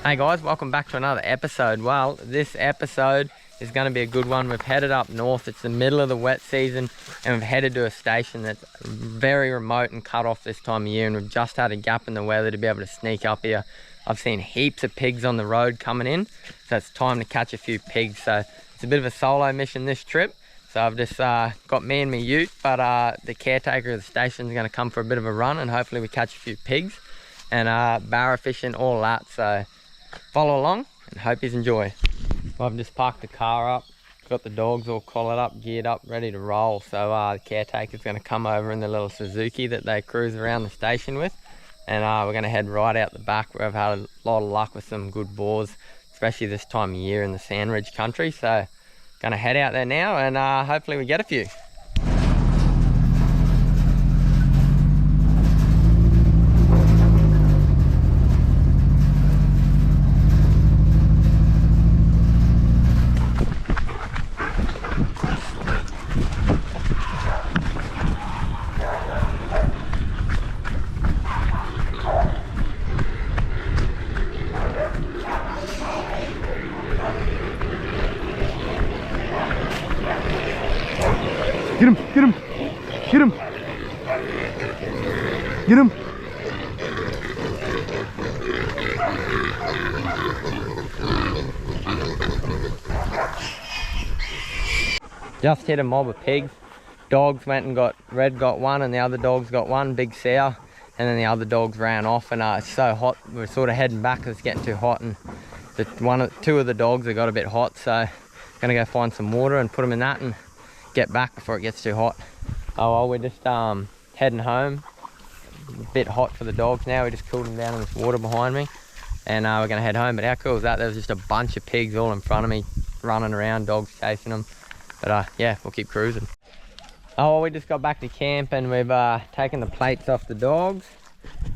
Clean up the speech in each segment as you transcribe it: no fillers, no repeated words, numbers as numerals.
Hey guys, welcome back to another episode. Well, this episode is going to be a good one. We've headed up north. It's the middle of the wet season and we've headed to a station that's very remote and cut off this time of year, and we've just had a gap in the weather to be able to sneak up here. I've seen heaps of pigs on the road coming in, so it's time to catch a few pigs. So it's a bit of a solo mission this trip. So I've just got me and my ute, but the caretaker of the station is going to come for a bit of a run and hopefully we catch a few pigs and barra fishing, all that. So follow along and hope you enjoy. Well, I've just parked the car up, got the dogs all collared up, geared up, ready to roll. So the caretaker's going to come over in the little Suzuki that they cruise around the station with, and we're going to head right out the back where I've had a lot of luck with some good boars, especially this time of year in the Sandridge country. So going to head out there now and hopefully we get a few. Get him, get him, get him, get him. Just hit a mob of pigs. Dogs went and Red got one and the other dogs got one, big sow, and then the other dogs ran off, and it's so hot we're sort of heading back because it's getting too hot, and two of the dogs have got a bit hot, so gonna go find some water and put them in that and get back before it gets too hot. Oh well, we're just heading home. A bit hot for the dogs now. We just cooled them down in this water behind me, and we're gonna head home. But how cool is that? There was just a bunch of pigs all in front of me running around, dogs chasing them. But yeah, we'll keep cruising. Oh well, we just got back to camp and we've taken the plates off the dogs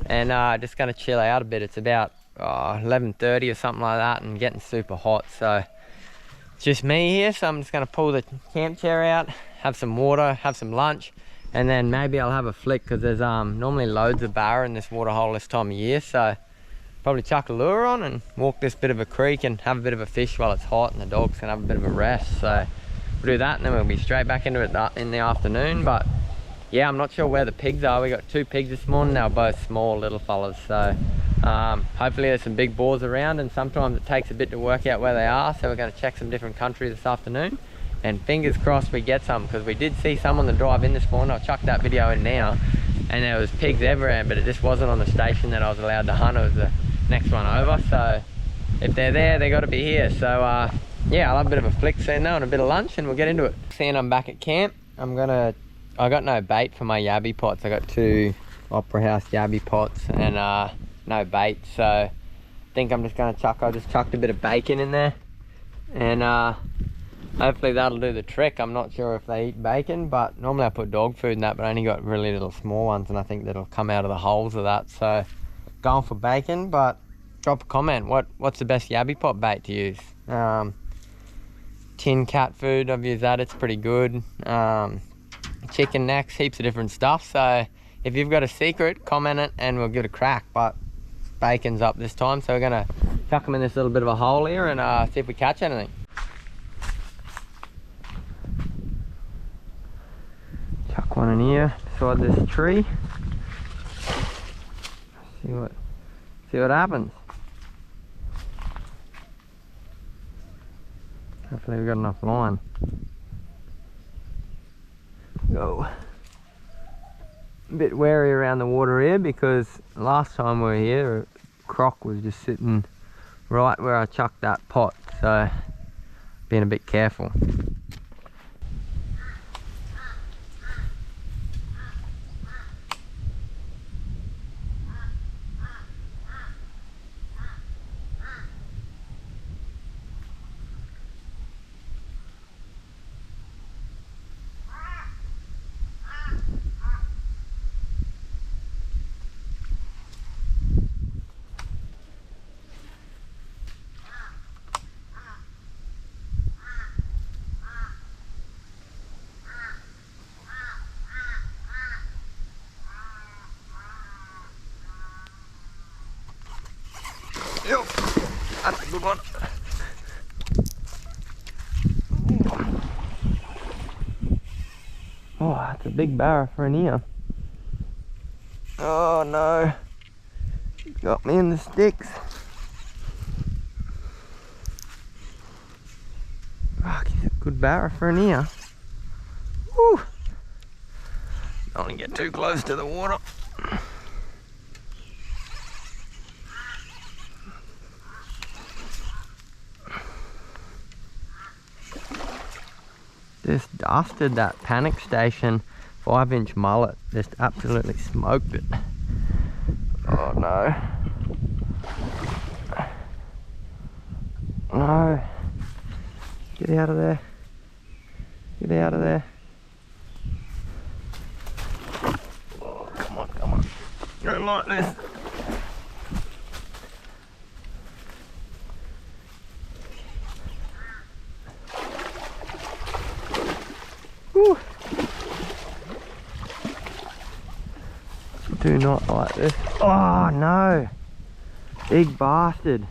and just gonna chill out a bit. It's about 11:30 or something like that and getting super hot, so it's just me here. So I'm just gonna pull the camp chair out, have some water, have some lunch, and then maybe I'll have a flick because there's normally loads of barra in this water hole this time of year. So probably chuck a lure on and walk this bit of a creek and have a bit of a fish while it's hot and the dogs can have a bit of a rest. So we'll do that and then we'll be straight back into it in the afternoon. But yeah, I'm not sure where the pigs are. We got two pigs this morning. They're both small little fellas, so hopefully there's some big boars around, and sometimes it takes a bit to work out where they are, so we're going to check some different country this afternoon and fingers crossed we get some, because we did see some on the drive in this morning. I'll chuck that video in now, and there was pigs everywhere, but it just wasn't on the station that I was allowed to hunt. It was the next one over, so if they're there, they got to be here. So yeah, I'll have a bit of a flick soon now and a bit of lunch and we'll get into it. Seeing I'm back at camp, I got no bait for my yabby pots. I got two Opera House yabby pots and no bait, so I think I'm just gonna I just chucked a bit of bacon in there and hopefully that'll do the trick. I'm not sure if they eat bacon, but normally I put dog food in that, but I only got really little small ones and I think that'll come out of the holes of that. So going for bacon, but drop a comment. What's the best yabby pot bait to use? Tin cat food, I've used that, it's pretty good. Chicken necks, heaps of different stuff. So if you've got a secret, comment it and we'll give it a crack. But bacon's up this time, so we're gonna chuck them in this little bit of a hole here and see if we catch anything. Chuck one in here beside this tree. See what happens. Hopefully we've got enough line. Go. A bit wary around the water here because last time we were here, a croc was just sitting right where I chucked that pot, so being a bit careful. That's a good one. Oh, that's a big barra for an ear. Oh no. Got me in the sticks. Fuck, he's a good barra for an ear. Woo. Don't want to get too close to the water. Just dusted that panic station 5-inch mullet. Just absolutely smoked it. Oh no. No. Get out of there. Get out of there. Oh, come on, come on. Go like this. Whew. Do not like this. Oh no. Big bastard.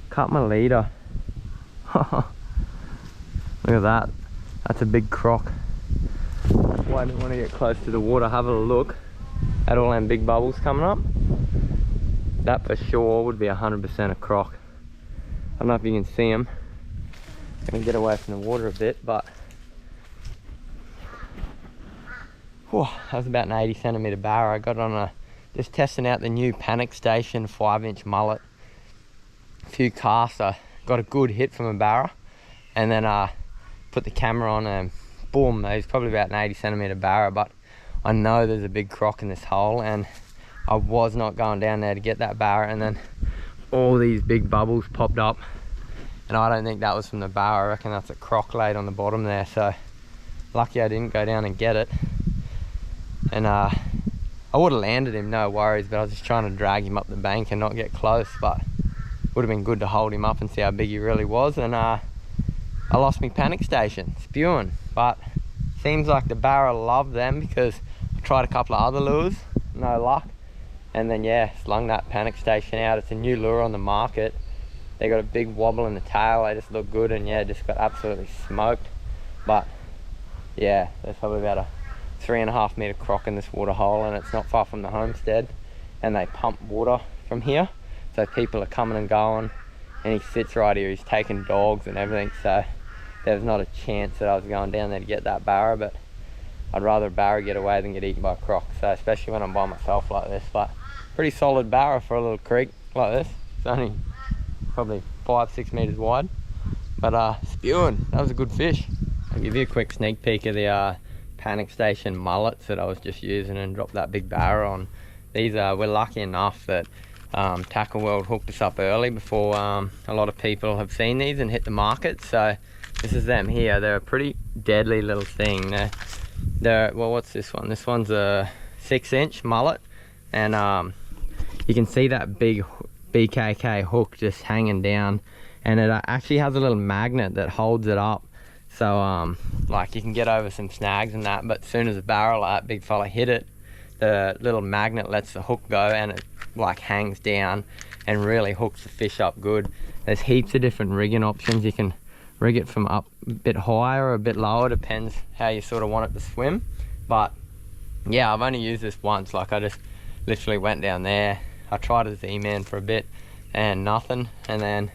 Cut my leader. Look at that. That's a big croc. That's why I didn't want to get close to the water. Have a look at all them big bubbles coming up. That for sure would be 100% a croc. I don't know if you can see them. I'm gonna get away from the water a bit, but whew, that was about an 80 centimeter barra. I got on just testing out the new panic station 5-inch mullet. A few casts, I got a good hit from a barra, and then put the camera on and boom, he's probably about an 80 centimeter barra, but I know there's a big croc in this hole and I was not going down there to get that barra, and then all these big bubbles popped up and I don't think that was from the barra. I reckon that's a croc laid on the bottom there, so lucky I didn't go down and get it. And I would have landed him, no worries, but I was just trying to drag him up the bank and not get close, but would have been good to hold him up and see how big he really was. And I lost my panic station, spewing, but seems like the barra loved them because I tried a couple of other lures, no luck. And then yeah, slung that panic station out. It's a new lure on the market. They got a big wobble in the tail, they just look good, and yeah, just got absolutely smoked. But yeah, there's probably about a 3.5 meter croc in this water hole, and it's not far from the homestead, and they pump water from here, so people are coming and going, and he sits right here. He's taking dogs and everything, so there's not a chance that I was going down there to get that barra, but I'd rather a barra get away than get eaten by a croc, so especially when I'm by myself like this. But pretty solid barra for a little creek like this. It's only probably 5-6 meters wide, but spewing. That was a good fish. I'll give you a quick sneak peek of the panic station mullets that I was just using and dropped that big barra on. These we're lucky enough that Tackle World hooked us up early before a lot of people have seen these and hit the market. So this is them here. They're a pretty deadly little thing. They're well, what's this one? This one's a 6-inch mullet, and you can see that big BKK hook just hanging down, and it actually has a little magnet that holds it up. So like you can get over some snags and that, but as soon as a barrel like that big fella hit it, the little magnet lets the hook go and it like hangs down and really hooks the fish up good. There's heaps of different rigging options. You can rig it from up a bit higher or a bit lower, depends how you sort of want it to swim. But yeah, I've only used this once. Like I just literally went down there, I tried a Z-Man for a bit and nothing, and then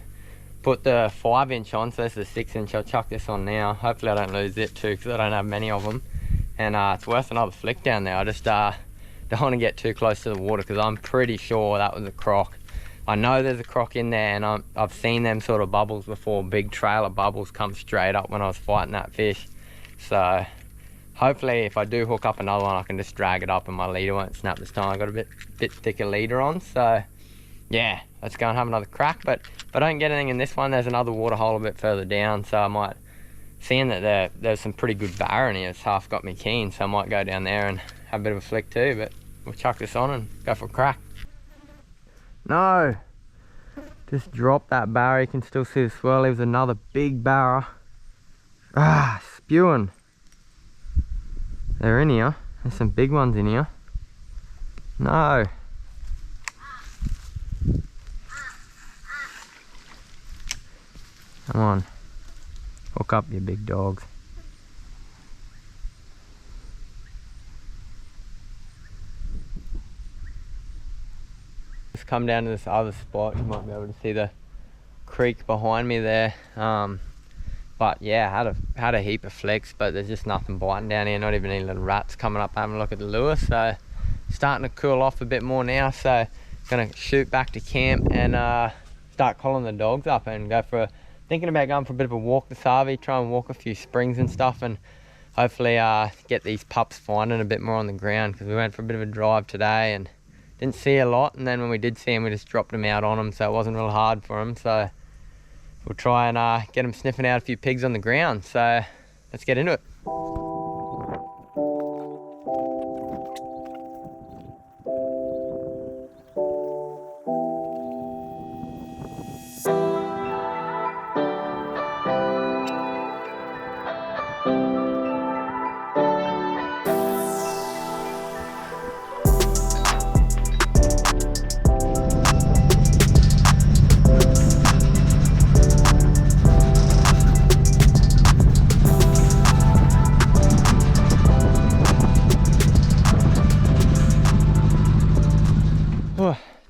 put the 5-inch on, so this is a 6-inch. I'll chuck this on now. Hopefully I don't lose it too, because I don't have many of them, and it's worth another flick down there. I just don't want to get too close to the water because I'm pretty sure that was a croc. I know there's a croc in there, and I've seen them sort of bubbles before. Big trail of bubbles come straight up when I was fighting that fish. So hopefully if I do hook up another one, I can just drag it up and my leader won't snap this time. I got a bit thicker leader on, so yeah, let's go and have another crack. But if I don't get anything in this one, there's another water hole a bit further down, so I might, seeing that there's some pretty good barra in here, it's half got me keen, so I might go down there and have a bit of a flick too. But we'll chuck this on and go for a crack. No, just drop that barra. You can still see the swirl. It was another big barra. Spewing. They're in here. There's some big ones in here. No. Come on. Hook up, you big dogs. Just come down to this other spot. You might be able to see the creek behind me there. But yeah, had a heap of flicks, but there's just nothing biting down here. Not even any little rats coming up having a look at the lure. So starting to cool off a bit more now. So gonna shoot back to camp and start calling the dogs up and go for thinking about going for a bit of a walk this Harvey, try and walk a few springs and stuff, and hopefully get these pups finding a bit more on the ground, because we went for a bit of a drive today and didn't see a lot, and then when we did see them we just dropped them out on them, so it wasn't real hard for them. So we'll try and get them sniffing out a few pigs on the ground. So let's get into it.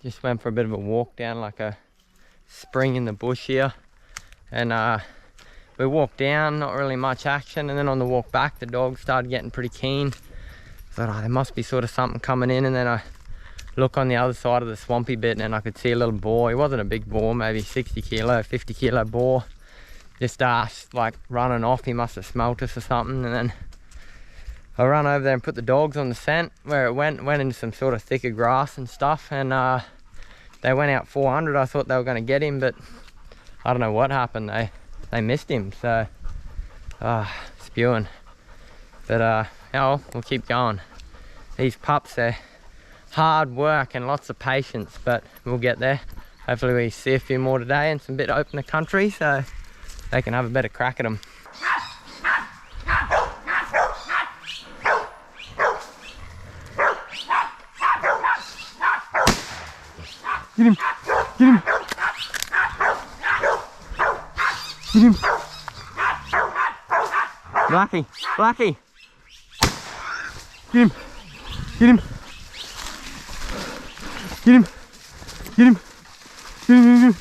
Just went for a bit of a walk down like a spring in the bush here, and we walked down, not really much action, and then on the walk back the dogs started getting pretty keen. Thought, oh, there must be sort of something coming in, and then I look on the other side of the swampy bit and I could see a little boar. He wasn't a big boar, maybe 60 kilo, 50 kilo boar, just like running off. He must have smelt us or something, and then I ran over there and put the dogs on the scent where it went into some sort of thicker grass and stuff, and they went out 400. I thought they were going to get him, but I don't know what happened. They missed him, so spewing. But yeah, well, we'll keep going. These pups, they're hard work and lots of patience, but we'll get there. Hopefully we see a few more today and some bit opener country, so they can have a better crack at them. Get him! Get him! Get him! Blackie! Blackie! Get him! Get him! Get him! Get him! Get him! Get him!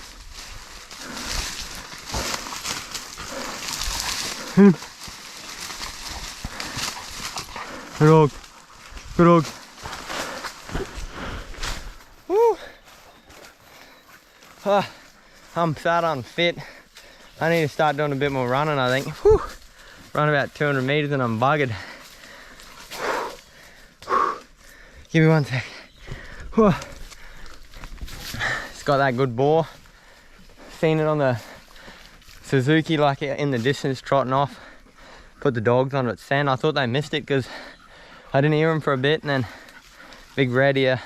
Get him! Good dog! Good dog! Woo! I'm sad unfit. I need to start doing a bit more running, I think. Whew. Run about 200 meters and I'm buggered. Give me 1 sec. Whew. It's got that good boar. Seen it on the Suzuki, like in the distance, trotting off. Put the dogs on its scent. I thought they missed it because I didn't hear him for a bit, and then Big Red here,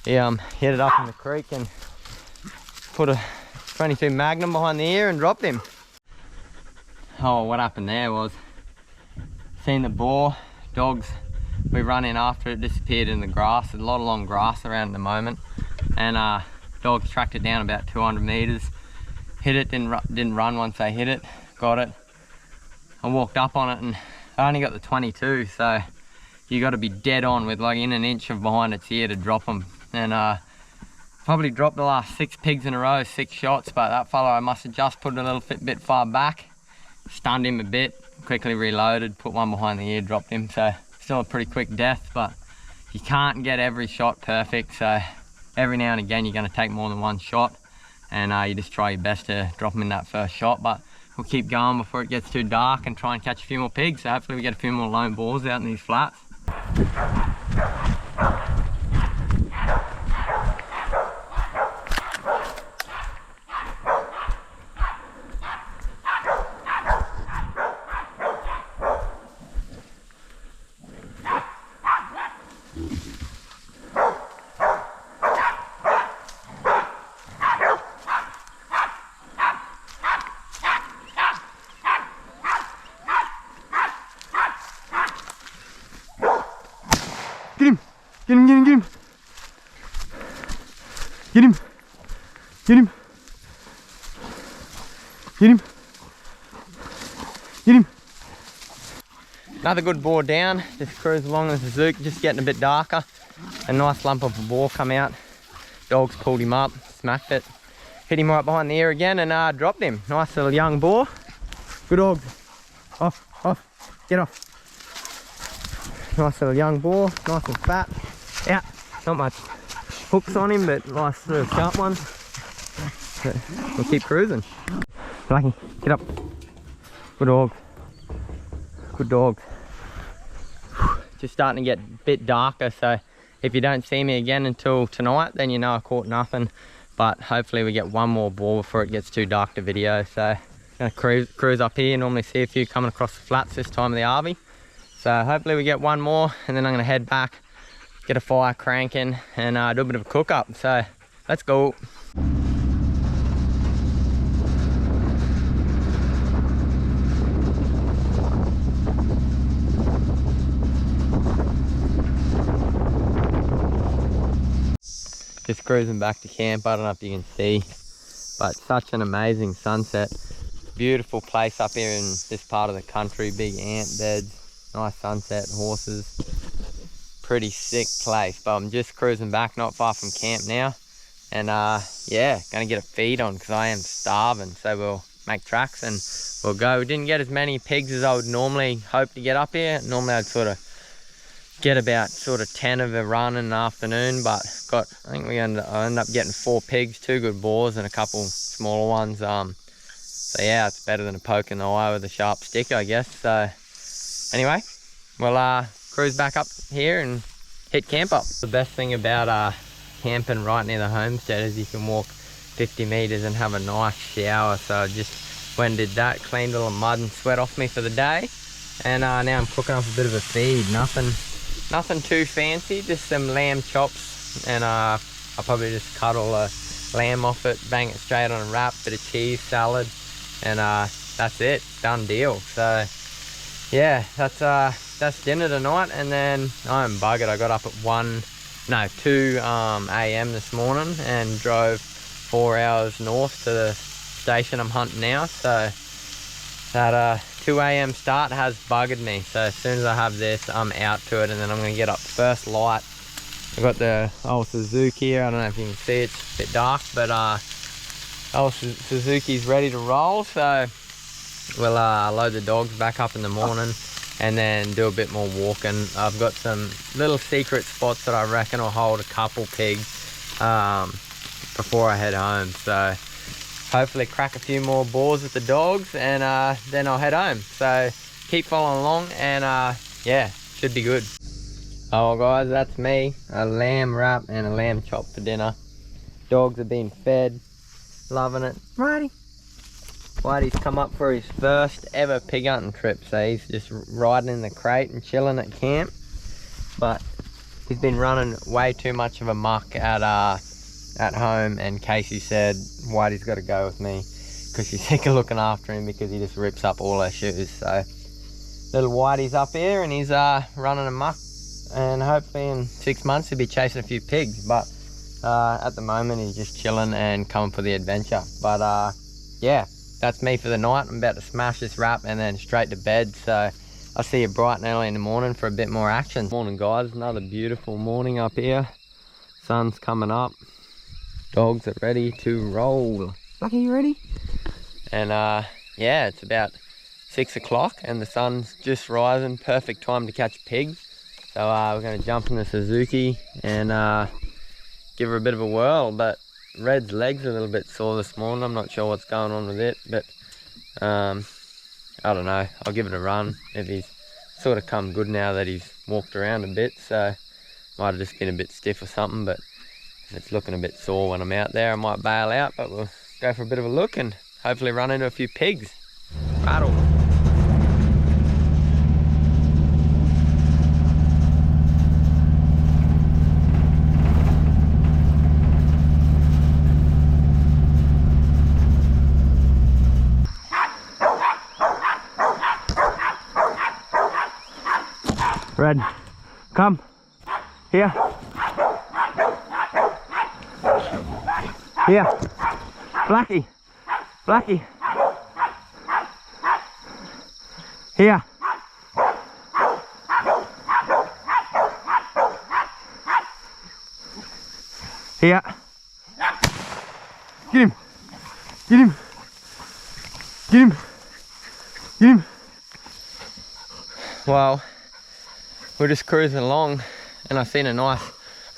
he hit it up in the creek and put a 22 Magnum behind the ear and dropped him. Oh, what happened there was, seen the boar, dogs, we run in after it, disappeared in the grass. There's a lot of long grass around at the moment, and dogs tracked it down about 200 meters, hit it, didn't run once they hit it, got it. I walked up on it and I only got the 22, so you got to be dead on with like in an inch of behind its ear to drop them. And probably dropped the last 6 pigs in a row, 6 shots, but that fellow, I must have just put it a little bit far back, stunned him a bit, quickly reloaded, put one behind the ear, dropped him. So still a pretty quick death, but you can't get every shot perfect, so every now and again you're going to take more than 1 shot, and you just try your best to drop them in that first shot. But we'll keep going before it gets too dark and try and catch a few more pigs, so hopefully we get a few more lone boars out in these flats. Get him! Get him, get him, get him! Get him! Get him! Get him! Get him. Another good boar down. Just cruise along the Suzuki, just getting a bit darker. A nice lump of a boar come out. Dogs pulled him up, smacked it. Hit him right behind the ear again and dropped him. Nice little young boar. Good dog. Off, off, get off. Nice little young boar, nice and fat. Out, not much hooks on him, but nice little sharp ones. But we'll keep cruising. Lucky, get up. Good dog. Good dog. Just starting to get a bit darker, so if you don't see me again until tonight, then you know I caught nothing. But hopefully we get one more boar before it gets too dark to video. So I'm gonna cruise up here. Normally see a few coming across the flats this time of the RV. So hopefully we get one more, and then I'm gonna head back, get a fire cranking, and do a bit of a cook up. So let's go. Just cruising back to camp. I don't know if you can see, but such an amazing sunset. Beautiful place up here in this part of the country. Big ant beds, nice sunset, horses. Pretty sick place. But I'm just cruising back, not far from camp now. And yeah, gonna get a feed on because I am starving. So we'll make tracks and we'll go. We didn't get as many pigs as I would normally hope to get up here. Normally I'd sort of get about 10 of a run in the afternoon, but I think I end up getting 4 pigs, 2 good boars and a couple smaller ones. So yeah, it's better than a poke in the eye with a sharp stick, I guess. So anyway, we'll cruise back up here and hit camp up. The best thing about camping right near the homestead is you can walk 50 meters and have a nice shower. So I just went and did that, cleaned all the mud and sweat off me for the day, and now I'm cooking up a bit of a feed. Nothing too fancy, just some lamb chops, and I'll probably just cut all the lamb off it, bang it straight on a wrap, bit of cheese, salad, and that's it, done deal. So yeah, that's dinner tonight, and then I'm buggered. I got up at 2 a.m. this morning and drove 4 hours north to the station I'm hunting now. So that 2 a.m. start has buggered me. So as soon as I have this, I'm out to it, and then I'm going to get up first light. I've got the old Suzuki here. I don't know if you can see, it's a bit dark, but old Suzuki's ready to roll. So we'll load the dogs back up in the morning and then do a bit more walking. I've got some little secret spots that I reckon will hold a couple pigs before I head home. So hopefully crack a few more boars with the dogs, and then I'll head home. So keep following along, and yeah, should be good. Oh guys, that's me. A lamb wrap and a lamb chop for dinner. Dogs are being fed, loving it. Whitey's come up for his first ever pig hunting trip, so he's just riding in the crate and chilling at camp. But he's been running way too much of a muck at home, and Casey said Whitey's got to go with me because she's sick of looking after him because he just rips up all her shoes. So little Whitey's up here and he's running amok, and hopefully in 6 months he'll be chasing a few pigs. But at the moment he's just chilling and coming for the adventure. But yeah, that's me for the night. I'm about to smash this wrap and then straight to bed. So I'll see you bright and early in the morning for a bit more action. Morning guys, another beautiful morning up here. Sun's coming up. Dogs are ready to roll. Lucky, you ready? And yeah, it's about 6 o'clock and the sun's just rising. Perfect time to catch pigs. So we're going to jump in the Suzuki and give her a bit of a whirl. But Red's legs are a little bit sore this morning. I'm not sure what's going on with it, but I don't know. I'll give it a run. If he's sort of come good now that he's walked around a bit, so might have just been a bit stiff or something. But if it's looking a bit sore when I'm out there, I might bail out, but we'll go for a bit of a look and hopefully run into a few pigs. Rattle. Red, come here. Here, Blackie, Blackie. Here. Here. Get him. Get him. Get him. Get him. Well, we're just cruising along and I seen a nice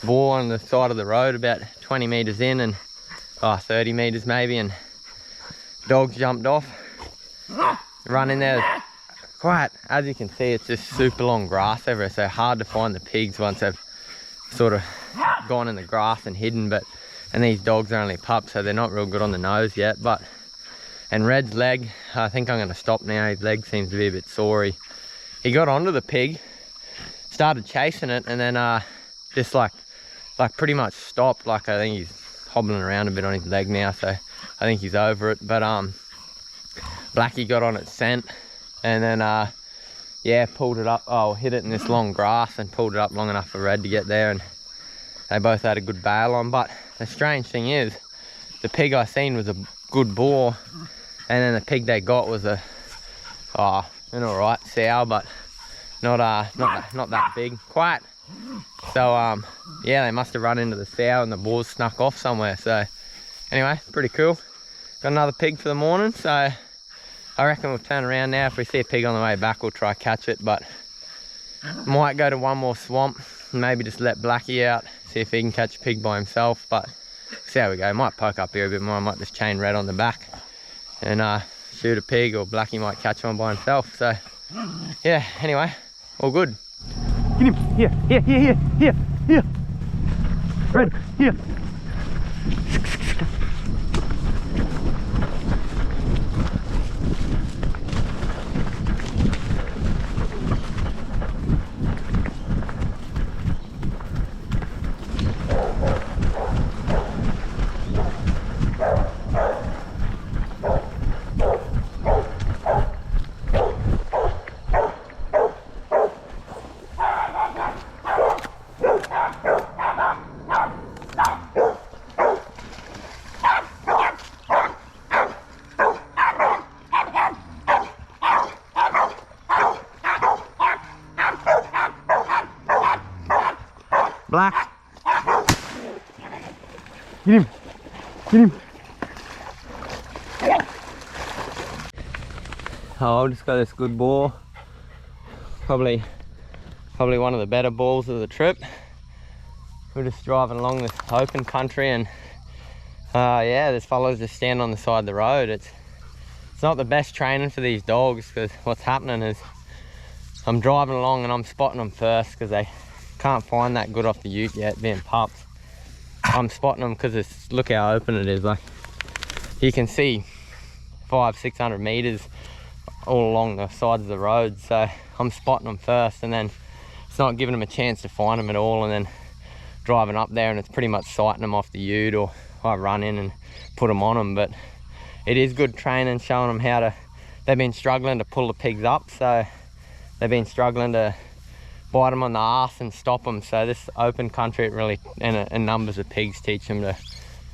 boar on the side of the road about 20 meters in, and 30 meters maybe, and dogs jumped off, run in there. Quite, as you can see, it's just super long grass everywhere, so hard to find the pigs once they've sort of gone in the grass and hidden. And these dogs are only pups, so they're not real good on the nose yet. And Red's leg, I think I'm going to stop now. His leg seems to be a bit sore. He got onto the pig, started chasing it, and then just like pretty much stopped. Like, I think he's hobbling around a bit on his leg now, so I think he's over it. But Blackie got on its scent, and then yeah, pulled it up. Hit it in this long grass and pulled it up long enough for Red to get there, and they both had a good bail on. But the strange thing is, the pig I seen was a good boar, and then the pig they got was an alright sow, but not that big. Quite. So yeah, they must have run into the sow and the boars snuck off somewhere. So anyway, pretty cool. Got another pig for the morning, so I reckon we'll turn around now. If we see a pig on the way back, we'll try catch it, but might go to one more swamp, maybe just let Blackie out, see if he can catch a pig by himself. But see how we go. Might poke up here a bit more. I might just chain Red on the back and shoot a pig, or Blackie might catch one by himself. So yeah, anyway, all good. Get him. Here. Red, here. Black. Get him. I've just got this good boar. Probably one of the better boars of the trip. We're just driving along this open country, and yeah, this fella's just standing on the side of the road. It's not the best training for these dogs, because what's happening is I'm driving along and I'm spotting them first, because they can't find that good off the ute yet, being pups. I'm spotting them because look how open it is. Like, you can see 500-600 meters all along the sides of the road. So I'm spotting them first, and then it's not giving them a chance to find them at all, and then driving up there and it's pretty much sighting them off the ute, or I run in and put them on them. But it is good training, showing them how to, they've been struggling to pull the pigs up, so they've been struggling to bite them on the arse and stop them. So this open country, it really, and numbers of pigs, teach them to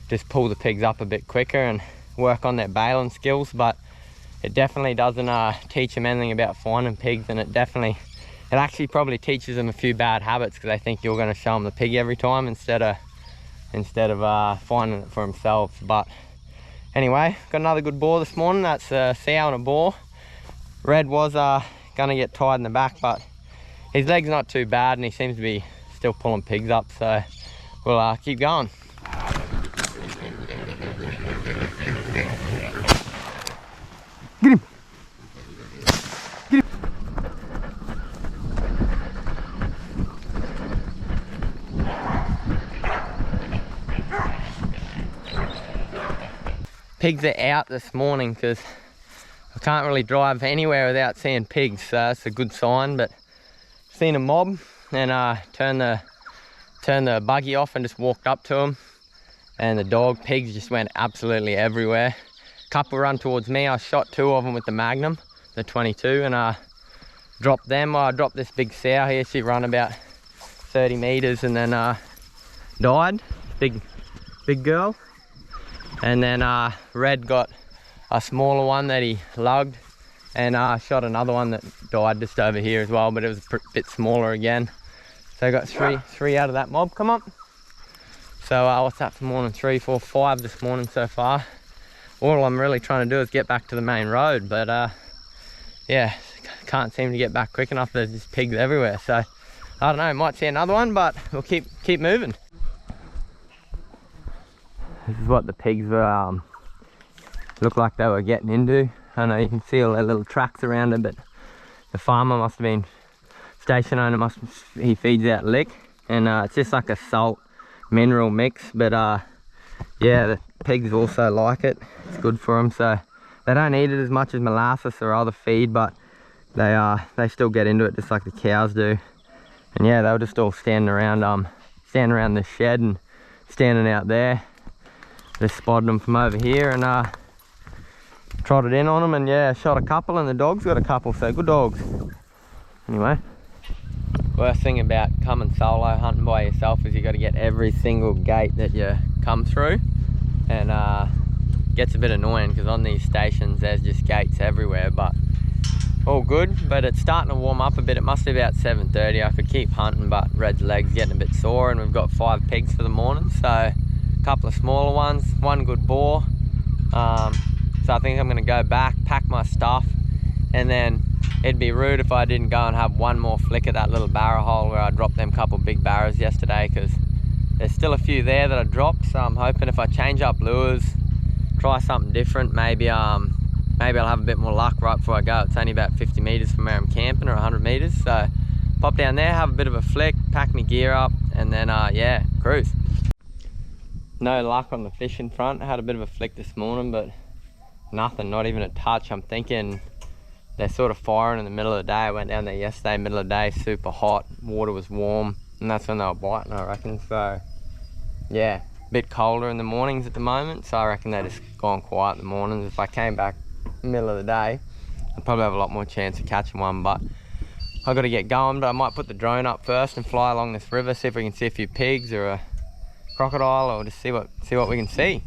just pull the pigs up a bit quicker and work on their bailing skills. But it definitely doesn't teach them anything about finding pigs, and it actually probably teaches them a few bad habits, because they think you're going to show them the pig every time instead of finding it for themselves. But anyway, got another good boar this morning. That's a sow and a boar. Red was going to get tied in the back, but his leg's not too bad, and he seems to be still pulling pigs up, so we'll keep going. Get him. Pigs are out this morning, because I can't really drive anywhere without seeing pigs, so that's a good sign. But seen a mob, and turned the buggy off and just walked up to them, and the pigs just went absolutely everywhere. Couple run towards me. I shot 2 of them with the Magnum, the 22, and dropped them. I dropped this big sow here. She ran about 30 meters and then died. Big girl. And then Red got a smaller one that he lugged, and shot another one that died just over here as well, but it was a bit smaller again. So I got three out of that mob. Come on. So what's that for morning? 3, 4, 5 this morning so far. All I'm really trying to do is get back to the main road, but yeah, can't seem to get back quick enough. There's just pigs everywhere, so I don't know, might see another one, but we'll keep moving. This is what the pigs were looked like they were getting into. I know you can see all their little tracks around it, but the farmer must have been, station owner he feeds out lick, and it's just like a salt mineral mix, but yeah, the pigs also like it. It's good for them, so they don't eat it as much as molasses or other feed, but they still get into it just like the cows do. And yeah, they were just all standing around the shed and standing out there. Just spotted them from over here and trotted in on them, and yeah, shot a couple, and the dog's got a couple, so good dogs. Anyway, worst thing about coming solo hunting by yourself is you got to get every single gate that you come through, and gets a bit annoying because on these stations there's just gates everywhere, but all good. But it's starting to warm up a bit. It must be about 7:30. I could keep hunting, but Red's legs getting a bit sore, and we've got 5 pigs for the morning, so a couple of smaller ones, 1 good boar. So I think I'm going to go back, pack my stuff, and then it'd be rude if I didn't go and have one more flick at that little barra hole where I dropped them couple big barras yesterday, because there's still a few there that I dropped. So I'm hoping if I change up lures, try something different, maybe I'll have a bit more luck right before I go. It's only about 50 meters from where I'm camping, or 100 meters. So pop down there, have a bit of a flick, pack my gear up, and then yeah, cruise. No luck on the fishing front. I had a bit of a flick this morning, but nothing, not even a touch. I'm thinking they're sort of firing in the middle of the day. I went down there yesterday, middle of the day, super hot, water was warm, and that's when they were biting, I reckon. So yeah, a bit colder in the mornings at the moment, so I reckon they're just gone quiet in the mornings. If I came back middle of the day, I'd probably have a lot more chance of catching one, but I've got to get going. But I might put the drone up first and fly along this river, see if we can see a few pigs or a crocodile, or just see what we can see.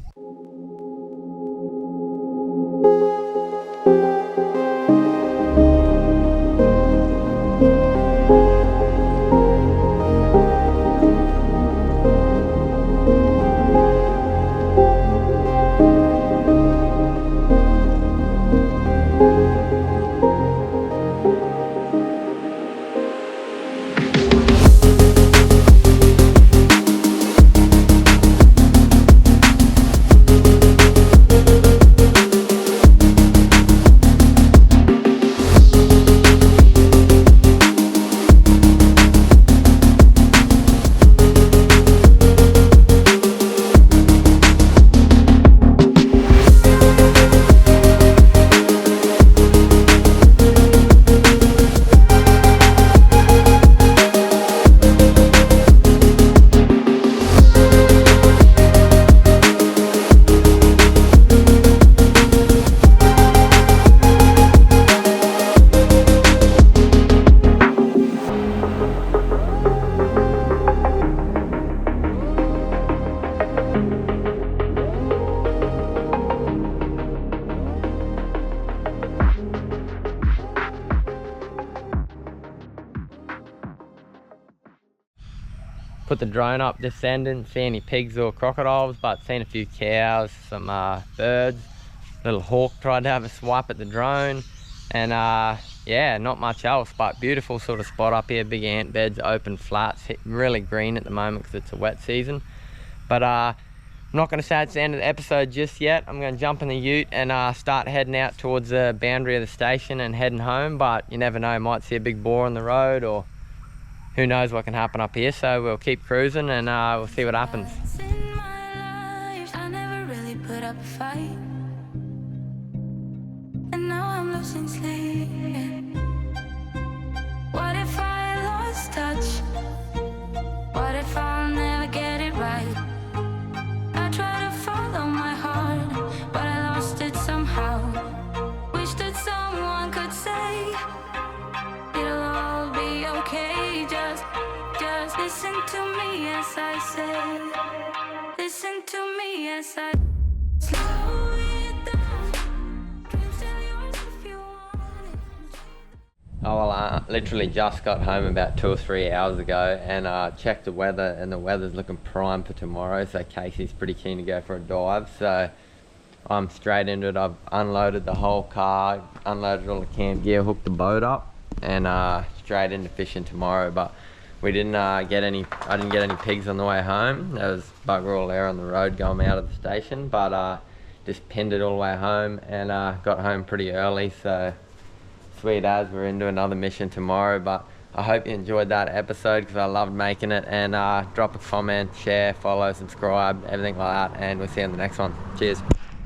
Put the drone up this end, didn't see any pigs or crocodiles, but seen a few cows, some birds. Little hawk tried to have a swipe at the drone, and yeah, not much else, but beautiful sort of spot up here. Big ant beds, open flats, really green at the moment because it's a wet season. But I'm not going to say it's the end of the episode just yet. I'm going to jump in the ute and start heading out towards the boundary of the station and heading home, but you never know, might see a big boar on the road, or who knows what can happen up here. So we'll keep cruising and we'll see what happens. In my life, I never really put up a fight, and now I'm losing sleep. What if I lost touch? What if I'll never get it right? I try to follow my heart, but I lost it somehow. Wish that someone could say it'll all be okay. Just listen to me as I say. Listen to me as I slow it down. Dreams are yours if you want. Oh, well, literally just got home about 2 or 3 hours ago and checked the weather, and the weather's looking prime for tomorrow, so Casey's pretty keen to go for a dive, so I'm straight into it. I've unloaded the whole car, unloaded all the camp gear, hooked the boat up, and straight into fishing tomorrow. But we didn't I didn't get any pigs on the way home. There was bugger all there on the road going out of the station, but just pinned it all the way home and got home pretty early, so sweet as. We're into another mission tomorrow, but I hope you enjoyed that episode because I loved making it. And drop a comment, share, follow, subscribe, everything like that, and we'll see you in the next one. Cheers.